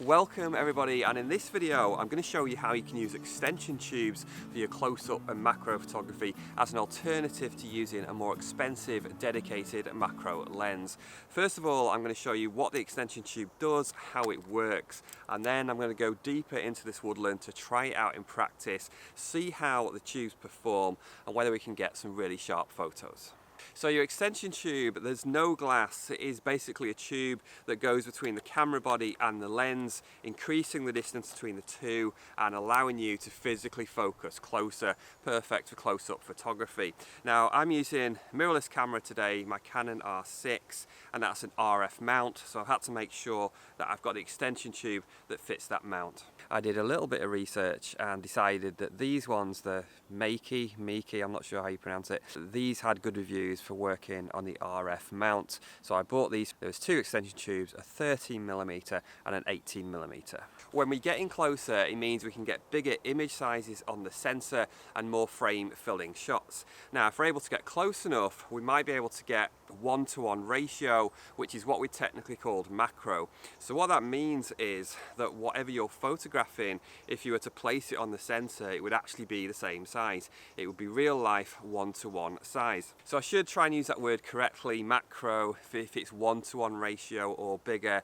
Welcome everybody, and in this video I'm going to show you how you can use extension tubes for your close-up and macro photography as an alternative to using a more expensive dedicated macro lens. First of all, I'm going to show you what the extension tube does, how it works, and then I'm going to go deeper into this woodland to try it out in practice, see how the tubes perform and whether we can get some really sharp photos. So your extension tube, there's no glass. It is basically a tube that goes between the camera body and the lens, increasing the distance between the two and allowing you to physically focus closer, perfect for close-up photography. Now I'm using mirrorless camera today, my Canon R6, and that's an RF mount, so I've had to make sure that I've got the extension tube that fits that mount. I did a little bit of research and decided that these ones, the Meike, I'm not sure how you pronounce it, these had good reviews for working on the RF mount. So I bought these. There was two extension tubes, a 13mm and an 18mm. When we get in closer, it means we can get bigger image sizes on the sensor and more frame filling shots. Now if we're able to get close enough, we might be able to get 1:1 ratio, which is what we technically called macro. So what that means is that whatever you're photographing, if you were to place it on the sensor, it would actually be the same size. It would be real life 1:1 size. So I should try and use that word correctly, macro, if it's 1:1 ratio or bigger.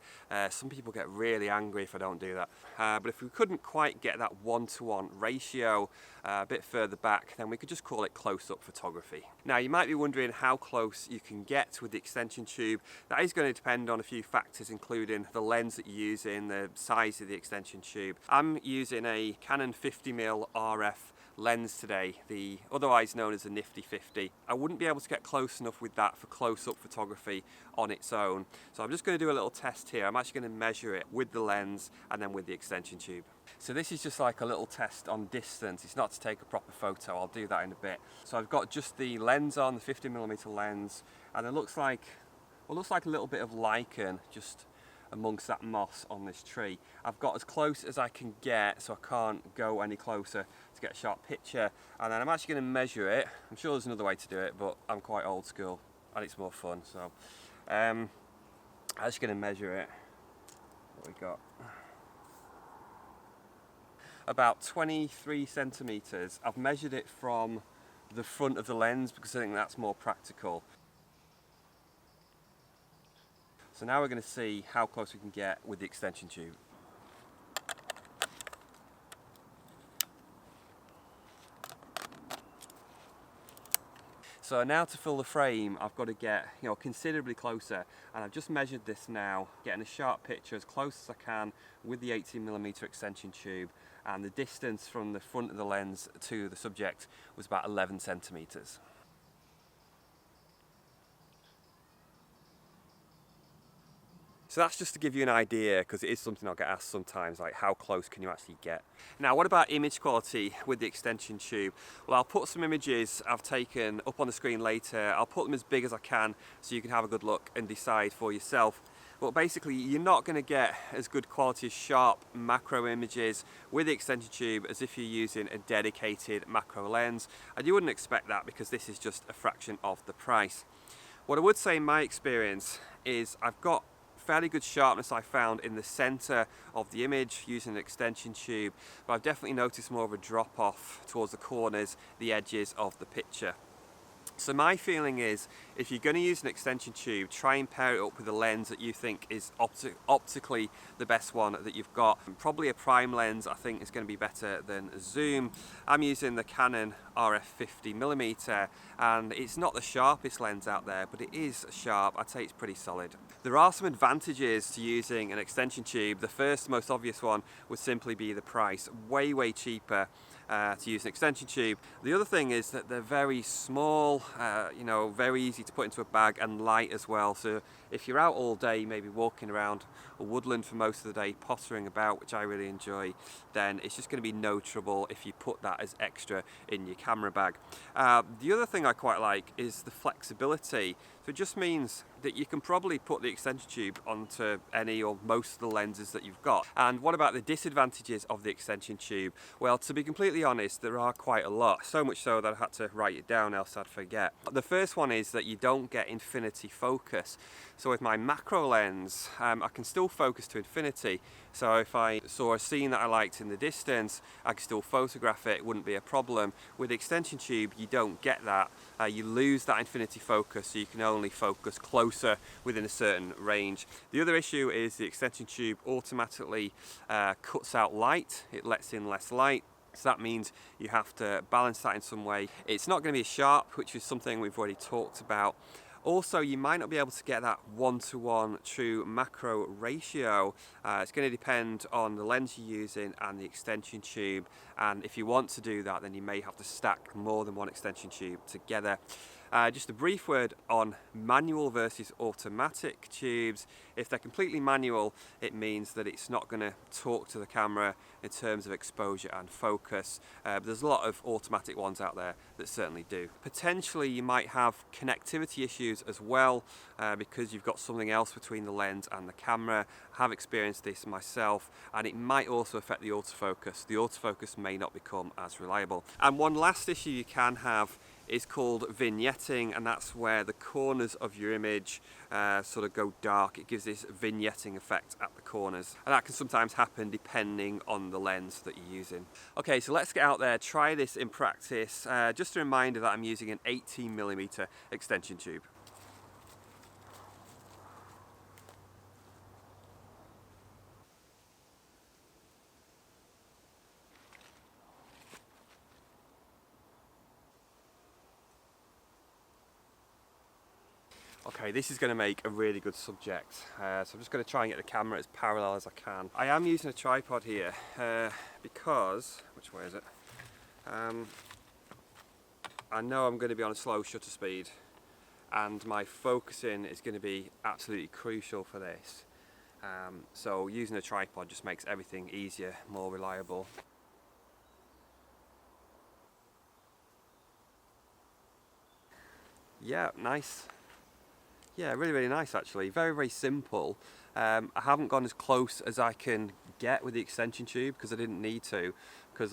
Some people get really angry if I don't do that. But if we couldn't quite get that 1:1 ratio a bit further back, then we could just call it close-up photography. Now you might be wondering how close you can get with the extension tube. That is going to depend on a few factors, including the lens that you're using, the size of the extension tube. I'm using a Canon 50mm RF lens today, the otherwise known as a nifty 50. I wouldn't be able to get close enough with that for close-up photography on its own. So I'm just going to do a little test here. I'm actually going to measure it with the lens and then with the extension tube. So this is just like a little test on distance. It's not to take a proper photo. I'll do that in a bit. So I've got just the lens on, the 50mm lens, and it looks like a little bit of lichen just amongst that moss on this tree. I've got as close as I can get, so I can't go any closer to get a sharp picture, and then I'm actually going to measure it. I'm sure there's another way to do it, but I'm quite old school and it's more fun, so I'm just going to measure it. What we got? About 23 centimeters. I've measured it from the front of the lens because I think that's more practical. So now we're going to see how close we can get with the extension tube. So now to fill the frame, I've got to get considerably closer, and I've just measured this now, getting a sharp picture as close as I can with the 18mm extension tube, and the distance from the front of the lens to the subject was about 11 centimeters. So that's just to give you an idea, because it is something I'll get asked sometimes, like how close can you actually get? Now what about image quality with the extension tube? Well, I'll put some images I've taken up on the screen later. I'll put them as big as I can so you can have a good look and decide for yourself. But basically you're not going to get as good quality as sharp macro images with the extension tube as if you're using a dedicated macro lens, and you wouldn't expect that because this is just a fraction of the price. What I would say in my experience is I've got fairly good sharpness I found in the center of the image using an extension tube, but I've definitely noticed more of a drop off towards the corners, the edges of the picture. So my feeling is, if you're going to use an extension tube, try and pair it up with a lens that you think is optically the best one that you've got. Probably a prime lens I think is going to be better than a zoom. I'm using the Canon RF 50mm, and it's not the sharpest lens out there, but it is sharp. I'd say it's pretty solid. There are some advantages to using an extension tube. The first, most obvious one would simply be the price. Way cheaper to use an extension tube. The other thing is that they're very small, very easy to put into a bag, and light as well. So if you're out all day, maybe walking around a woodland for most of the day, pottering about, which I really enjoy, then it's just going to be no trouble if you put that as extra in your camera bag. The other thing I quite like is the flexibility. So it just means that you can probably put the extension tube onto any or most of the lenses that you've got. And what about the disadvantages of the extension tube? Well, to be completely honest, there are quite a lot. So much so that I had to write it down, else I'd forget. The first one is that you don't get infinity focus. So So with my macro lens, I can still focus to infinity. So if I saw a scene that I liked in the distance, I could still photograph it, it wouldn't be a problem. With the extension tube, you don't get that. You lose that infinity focus, so you can only focus closer within a certain range. The other issue is the extension tube automatically cuts out light. It lets in less light. So that means you have to balance that in some way. It's not going to be sharp, which is something we've already talked about. Also, you might not be able to get that 1:1 true macro ratio. It's going to depend on the lens you're using and the extension tube. And if you want to do that, then you may have to stack more than one extension tube together. Just a brief word on manual versus automatic tubes. If they're completely manual, it means that it's not going to talk to the camera in terms of exposure and focus. But there's a lot of automatic ones out there that certainly do. Potentially you might have connectivity issues as well because you've got something else between the lens and the camera. I have experienced this myself, and it might also affect the autofocus. The autofocus may not become as reliable. And one last issue you can have is called vignetting, and that's where the corners of your image sort of go dark. It gives this vignetting effect at the corners, and that can sometimes happen depending on the lens that you're using. Okay, so let's get out there, try this in practice. Just a reminder that I'm using an 18mm extension tube. Okay, this is going to make a really good subject, so I'm just going to try and get the camera as parallel as I can. I am using a tripod here because, which way is it? I know I'm going to be on a slow shutter speed, and my focusing is going to be absolutely crucial for this. So using a tripod just makes everything easier, more reliable. Yeah, nice. Yeah, really nice actually. Very simple. I haven't gone as close as I can get with the extension tube because I didn't need to, because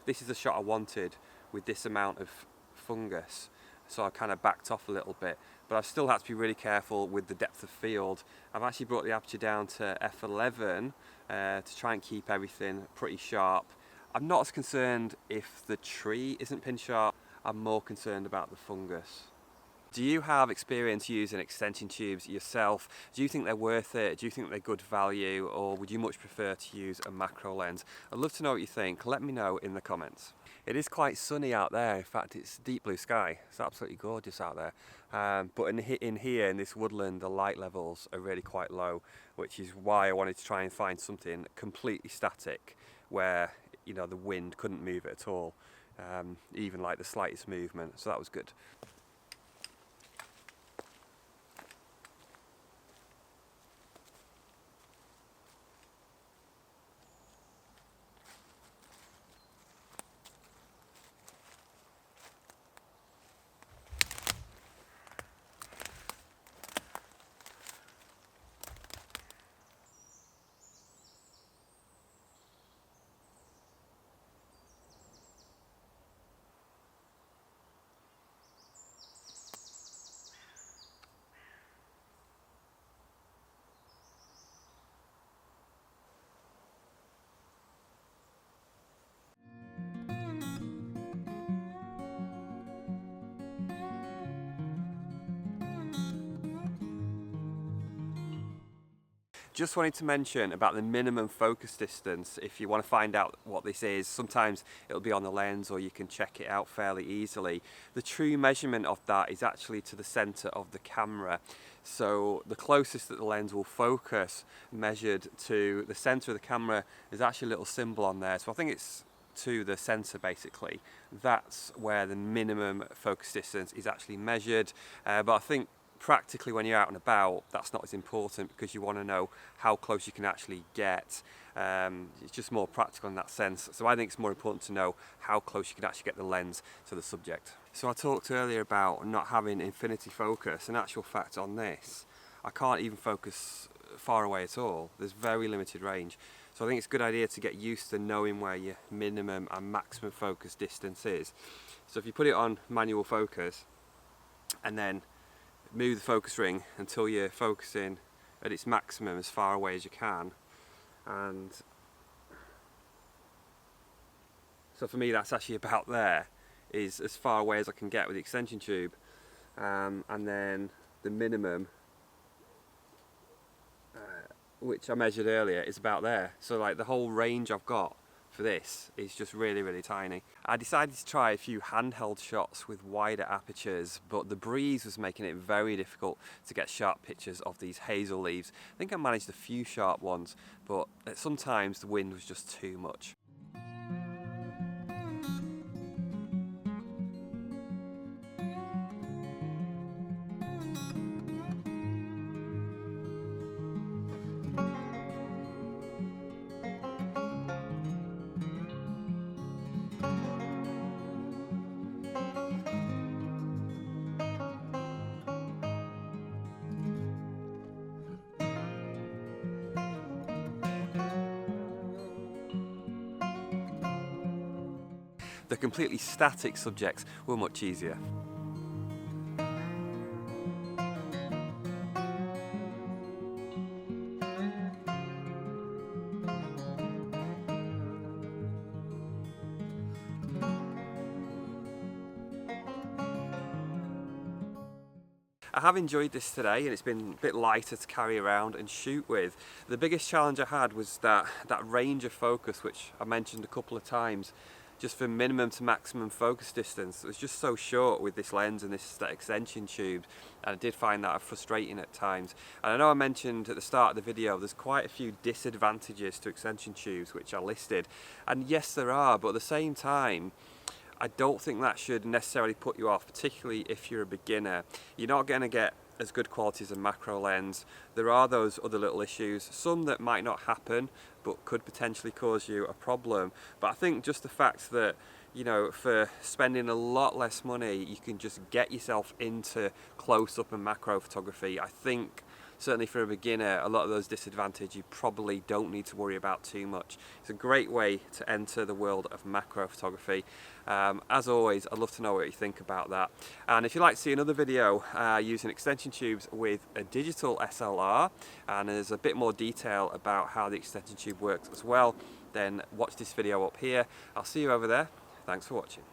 this is the shot I wanted with this amount of fungus, so I kind of backed off a little bit, but I've still had to be really careful with the depth of field. I've actually brought the aperture down to f11 to try and keep everything pretty sharp. I'm not as concerned if the tree isn't pin sharp, I'm more concerned about the fungus. Do you have experience using extension tubes yourself? Do you think they're worth it? Do you think they're good value? Or would you much prefer to use a macro lens? I'd love to know what you think. Let me know in the comments. It is quite sunny out there. In fact, it's deep blue sky. It's absolutely gorgeous out there. But in here, in this woodland, the light levels are really quite low, which is why I wanted to try and find something completely static where, you know, the wind couldn't move it at all, even like the slightest movement. So that was good. Just wanted to mention about the minimum focus distance. If you want to find out what this is, sometimes it'll be on the lens or you can check it out fairly easily. The true measurement of that is actually to the center of the camera. So the closest that the lens will focus measured to the center of the camera is actually a little symbol on there. So I think it's to the center basically. That's where the minimum focus distance is actually measured. But I think practically when you're out and about, that's not as important because you want to know how close you can actually get. It's just more practical in that sense. So I think it's more important to know how close you can actually get the lens to the subject. So I talked earlier about not having infinity focus. In actual fact on this, I can't even focus far away at all. There's very limited range. So I think it's a good idea to get used to knowing where your minimum and maximum focus distance is. So if you put it on manual focus and then move the focus ring until you're focusing at its maximum as far away as you can. And so for me that's actually about there, is as far away as I can get with the extension tube. And then the minimum, which I measured earlier, is about there. So like the whole range I've got for this is just really tiny. I decided to try a few handheld shots with wider apertures, but the breeze was making it very difficult to get sharp pictures of these hazel leaves. I think I managed a few sharp ones, but sometimes the wind was just too much. The completely static subjects were much easier. I have enjoyed this today, and it's been a bit lighter to carry around and shoot with. The biggest challenge I had was that range of focus, which I mentioned a couple of times, just from minimum to maximum focus distance. It was just so short with this lens and this extension tube, and I did find that frustrating at times. And I know I mentioned at the start of the video there's quite a few disadvantages to extension tubes which I listed, and yes there are, but at the same time I don't think that should necessarily put you off, particularly if you're a beginner. You're not going to get as good quality as a macro lens. There are those other little issues, some that might not happen but could potentially cause you a problem. But I think just the fact that, you know, for spending a lot less money you can just get yourself into close-up and macro photography, I think certainly for a beginner, a lot of those disadvantages you probably don't need to worry about too much. It's a great way to enter the world of macro photography. As always, I'd love to know what you think about that. And if you'd like to see another video using extension tubes with a digital SLR, and there's a bit more detail about how the extension tube works as well, then watch this video up here. I'll see you over there. Thanks for watching.